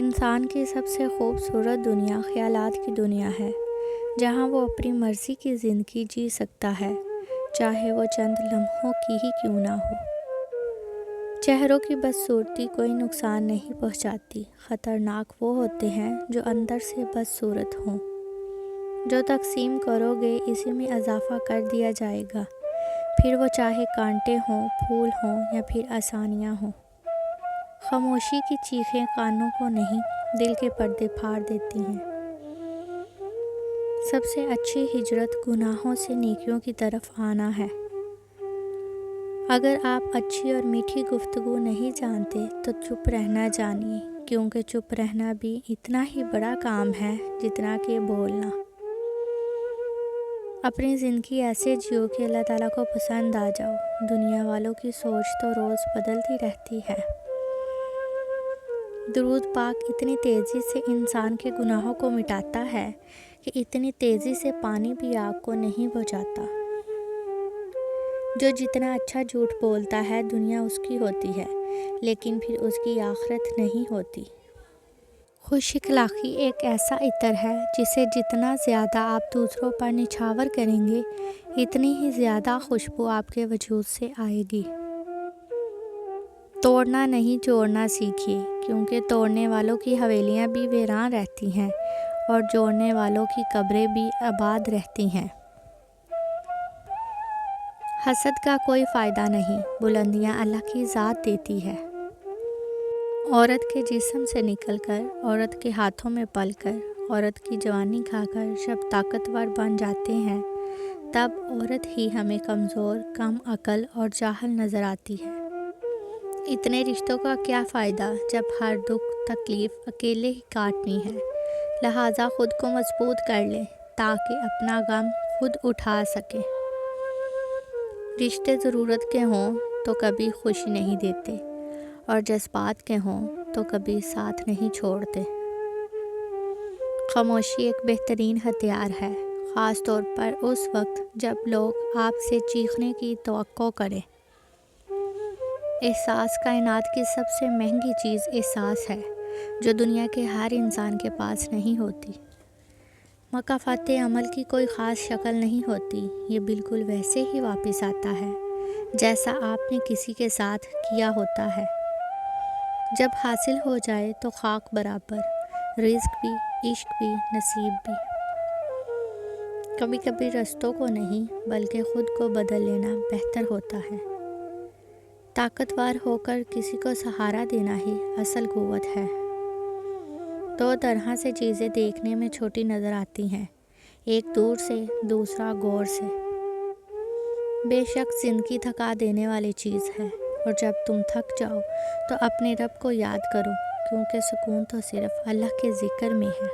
انسان کی سب سے خوبصورت دنیا خیالات کی دنیا ہے، جہاں وہ اپنی مرضی کی زندگی جی سکتا ہے، چاہے وہ چند لمحوں کی ہی کیوں نہ ہو۔ چہروں کی بدصورتی کوئی نقصان نہیں پہنچاتی، خطرناک وہ ہوتے ہیں جو اندر سے بدصورت ہوں۔ جو تقسیم کرو گے اسی میں اضافہ کر دیا جائے گا، پھر وہ چاہے کانٹے ہوں، پھول ہوں یا پھر آسانیاں ہوں۔ خاموشی کی چیخیں کانوں کو نہیں، دل کے پردے پھاڑ دیتی ہیں۔ سب سے اچھی ہجرت گناہوں سے نیکیوں کی طرف آنا ہے۔ اگر آپ اچھی اور میٹھی گفتگو نہیں جانتے تو چپ رہنا جانیے، کیونکہ چپ رہنا بھی اتنا ہی بڑا کام ہے جتنا کہ بولنا۔ اپنی زندگی ایسے جیو کہ اللہ تعالیٰ کو پسند آ جاؤ۔ دنیا والوں کی سوچ تو روز بدلتی رہتی ہے۔ درود پاک اتنی تیزی سے انسان کے گناہوں کو مٹاتا ہے کہ اتنی تیزی سے پانی بھی آگ کو نہیں بجھاتا۔ جو جتنا اچھا جھوٹ بولتا ہے دنیا اس کی ہوتی ہے، لیکن پھر اس کی آخرت نہیں ہوتی۔ خوش اخلاقی ایک ایسا عطر ہے جسے جتنا زیادہ آپ دوسروں پر نچھاور کریں گے اتنی ہی زیادہ خوشبو آپ کے وجود سے آئے گی۔ توڑنا نہیں جوڑنا سیکھیے، کیونکہ توڑنے والوں کی حویلیاں بھی ویران رہتی ہیں اور جوڑنے والوں کی قبریں بھی آباد رہتی ہیں۔ حسد کا کوئی فائدہ نہیں، بلندیاں اللہ کی ذات دیتی ہے۔ عورت کے جسم سے نکل کر، عورت کے ہاتھوں میں پل کر، عورت کی جوانی کھا کر جب طاقتور بن جاتے ہیں تب عورت ہی ہمیں کمزور، کم عقل اور جاہل نظر آتی ہے۔ اتنے رشتوں کا کیا فائدہ جب ہر دکھ تکلیف اکیلے ہی کاٹنی ہے۔ لہٰذا خود کو مضبوط کر لیں تاکہ اپنا غم خود اٹھا سکیں۔ رشتے ضرورت کے ہوں تو کبھی خوشی نہیں دیتے، اور جذبات کے ہوں تو کبھی ساتھ نہیں چھوڑتے۔ خاموشی ایک بہترین ہتھیار ہے، خاص طور پر اس وقت جب لوگ آپ سے چیخنے کی توقع کریں۔ احساس کائنات کی سب سے مہنگی چیز احساس ہے، جو دنیا کے ہر انسان کے پاس نہیں ہوتی۔ مکافات عمل کی کوئی خاص شکل نہیں ہوتی، یہ بالکل ویسے ہی واپس آتا ہے جیسا آپ نے کسی کے ساتھ کیا ہوتا ہے۔ جب حاصل ہو جائے تو خاک برابر، رزق بھی، عشق بھی، نصیب بھی۔ کبھی کبھی رستوں کو نہیں بلکہ خود کو بدل لینا بہتر ہوتا ہے۔ طاقتور ہو کر کسی کو سہارا دینا ہی اصل قوت ہے۔ دو طرح سے چیزیں دیکھنے میں چھوٹی نظر آتی ہیں، ایک دور سے، دوسرا غور سے۔ بے شک زندگی تھکا دینے والی چیز ہے، اور جب تم تھک جاؤ تو اپنے رب کو یاد کرو، کیونکہ سکون تو صرف اللہ کے ذکر میں ہے۔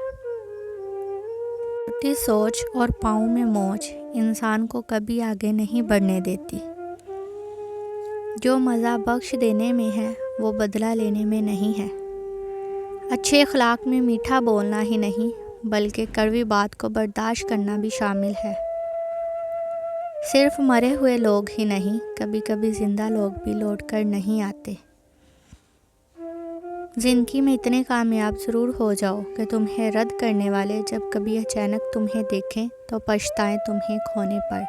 چھوٹی سوچ اور پاؤں میں موج انسان کو کبھی آگے نہیں بڑھنے دیتی۔ جو مزہ بخش دینے میں ہے وہ بدلہ لینے میں نہیں ہے۔ اچھے اخلاق میں میٹھا بولنا ہی نہیں بلکہ کڑوی بات کو برداشت کرنا بھی شامل ہے۔ صرف مرے ہوئے لوگ ہی نہیں، کبھی کبھی زندہ لوگ بھی لوٹ کر نہیں آتے۔ زندگی میں اتنے کامیاب ضرور ہو جاؤ کہ تمہیں رد کرنے والے جب کبھی اچانک تمہیں دیکھیں تو پچھتائیں تمہیں کھونے پر۔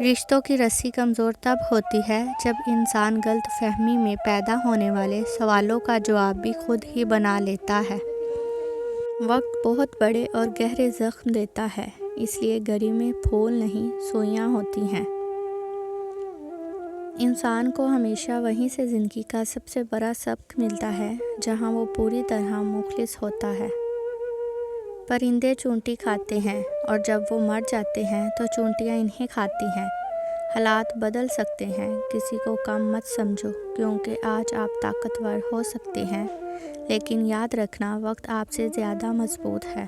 رشتوں کی رسی کمزور تب ہوتی ہے جب انسان غلط فہمی میں پیدا ہونے والے سوالوں کا جواب بھی خود ہی بنا لیتا ہے۔ وقت بہت بڑے اور گہرے زخم دیتا ہے، اس لیے گری میں پھول نہیں سوئیاں ہوتی ہیں۔ انسان کو ہمیشہ وہیں سے زندگی کا سب سے بڑا سبق ملتا ہے جہاں وہ پوری طرح مخلص ہوتا ہے۔ پرندے چونٹی کھاتے ہیں اور جب وہ مر جاتے ہیں تو چونٹیاں انہیں کھاتی ہیں۔ حالات بدل سکتے ہیں، کسی کو کم مت سمجھو، کیونکہ آج آپ طاقتور ہو سکتے ہیں لیکن یاد رکھنا وقت آپ سے زیادہ مضبوط ہے۔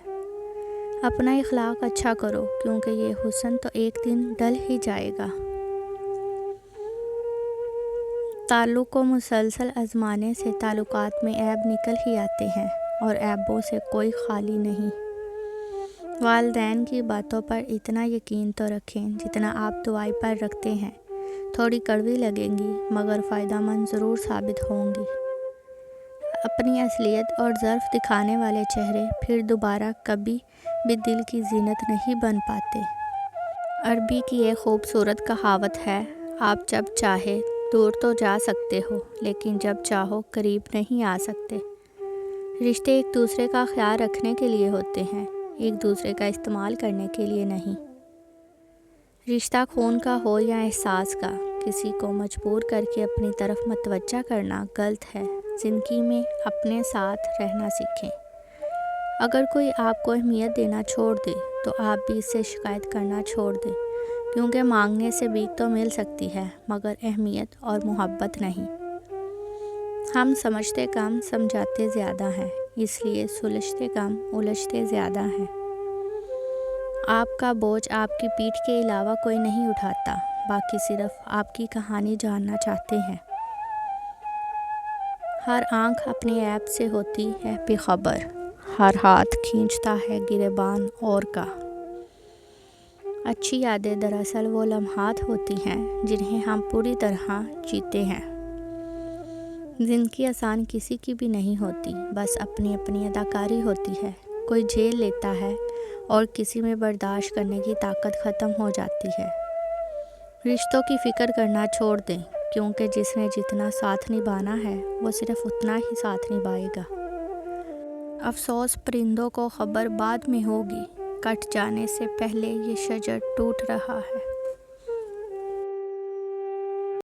اپنا اخلاق اچھا کرو، کیونکہ یہ حسن تو ایک دن ڈل ہی جائے گا۔ تعلق کو مسلسل آزمانے سے تعلقات میں عیب نکل ہی آتے ہیں، اور عیبوں سے کوئی خالی نہیں۔ والدین کی باتوں پر اتنا یقین تو رکھیں جتنا آپ دعائی پر رکھتے ہیں۔ تھوڑی کڑوی لگیں گی مگر فائدہ مند ضرور ثابت ہوں گی۔ اپنی اصلیت اور ظرف دکھانے والے چہرے پھر دوبارہ کبھی بھی دل کی زینت نہیں بن پاتے۔ عربی کی ایک خوبصورت کہاوت ہے، آپ جب چاہے دور تو جا سکتے ہو، لیکن جب چاہو قریب نہیں آ سکتے۔ رشتے ایک دوسرے کا خیال رکھنے کے لیے ہوتے ہیں، ایک دوسرے کا استعمال کرنے کے لیے نہیں۔ رشتہ خون کا ہو یا احساس کا، کسی کو مجبور کر کے اپنی طرف متوجہ کرنا غلط ہے۔ زندگی میں اپنے ساتھ رہنا سیکھیں۔ اگر کوئی آپ کو اہمیت دینا چھوڑ دے تو آپ بھی اس سے شکایت کرنا چھوڑ دیں، کیونکہ مانگنے سے بھیک تو مل سکتی ہے مگر اہمیت اور محبت نہیں۔ ہم سمجھتے کم سمجھاتے زیادہ ہیں، اس لیے سلجھتے کم الجھتے زیادہ ہیں۔ آپ کا بوجھ آپ کی پیٹھ کے علاوہ کوئی نہیں اٹھاتا، باقی صرف آپ کی کہانی جاننا چاہتے ہیں۔ ہر آنکھ اپنے عیب سے ہوتی ہے بے خبر، ہر ہاتھ کھینچتا ہے گریباں اور کا۔ اچھی یادیں دراصل وہ لمحات ہوتی ہیں جنہیں ہم پوری طرح جیتے ہیں۔ زندگی آسان کسی کی بھی نہیں ہوتی، بس اپنی اپنی اداکاری ہوتی ہے۔ کوئی جھیل لیتا ہے اور کسی میں برداشت کرنے کی طاقت ختم ہو جاتی ہے۔ رشتوں کی فکر کرنا چھوڑ دیں، کیونکہ جس نے جتنا ساتھ نبھانا ہے وہ صرف اتنا ہی ساتھ نبھائے گا۔ افسوس پرندوں کو خبر بعد میں ہوگی، کٹ جانے سے پہلے یہ شجر ٹوٹ رہا ہے۔